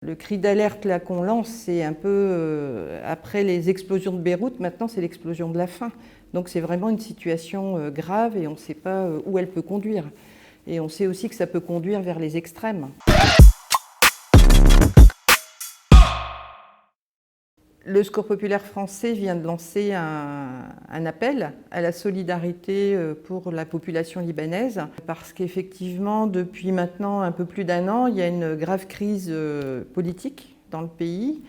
Le cri d'alerte là qu'on lance, c'est un peu après les explosions de Beyrouth, maintenant c'est l'explosion de la faim. Donc c'est vraiment une situation grave et on ne sait pas où elle peut conduire. Et on sait aussi que ça peut conduire vers les extrêmes. Le Secours populaire français vient de lancer un appel à la solidarité pour la population libanaise parce qu'effectivement, depuis maintenant un peu plus d'un an, il y a une grave crise politique dans le pays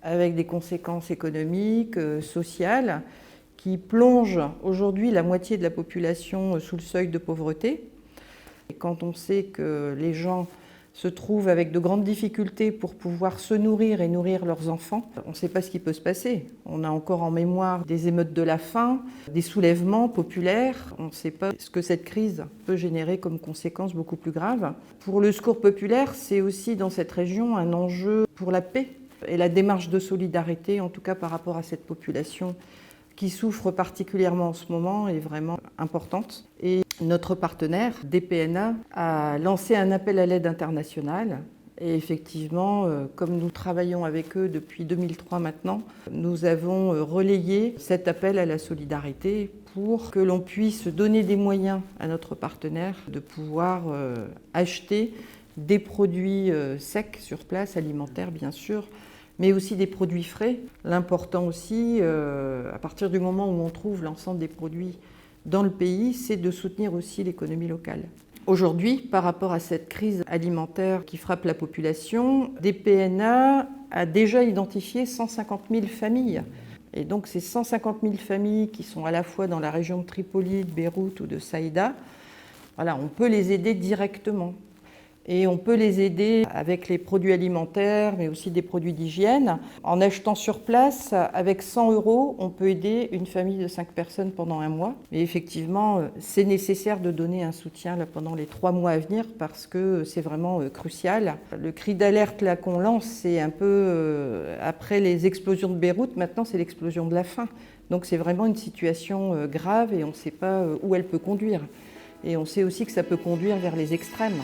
avec des conséquences économiques, sociales qui plongent aujourd'hui la moitié de la population sous le seuil de pauvreté. Et quand on sait que les gens se trouvent avec de grandes difficultés pour pouvoir se nourrir et nourrir leurs enfants, on ne sait pas ce qui peut se passer. On a encore en mémoire des émeutes de la faim, des soulèvements populaires. On ne sait pas ce que cette crise peut générer comme conséquences beaucoup plus graves. Pour le Secours populaire, c'est aussi dans cette région un enjeu pour la paix et la démarche de solidarité, en tout cas par rapport à cette population qui souffre particulièrement en ce moment, est vraiment importante. Et notre partenaire, DPNA, a lancé un appel à l'aide internationale. Et effectivement, comme nous travaillons avec eux depuis 2003 maintenant, nous avons relayé cet appel à la solidarité pour que l'on puisse donner des moyens à notre partenaire de pouvoir acheter des produits secs sur place, alimentaires bien sûr, mais aussi des produits frais. L'important aussi, à partir du moment où on trouve l'ensemble des produits dans le pays, c'est de soutenir aussi l'économie locale. Aujourd'hui, par rapport à cette crise alimentaire qui frappe la population, DPNA a déjà identifié 150 000 familles. Et donc ces 150 000 familles qui sont à la fois dans la région de Tripoli, de Beyrouth ou de Saïda, voilà, on peut les aider directement. Et on peut les aider avec les produits alimentaires, mais aussi des produits d'hygiène. En achetant sur place, avec 100 €, on peut aider une famille de 5 personnes pendant un mois. Mais effectivement, c'est nécessaire de donner un soutien là, pendant les 3 mois à venir parce que c'est vraiment crucial. Le cri d'alerte là qu'on lance, c'est un peu après les explosions de Beyrouth, maintenant c'est l'explosion de la faim. Donc c'est vraiment une situation grave et on ne sait pas où elle peut conduire. Et on sait aussi que ça peut conduire vers les extrêmes.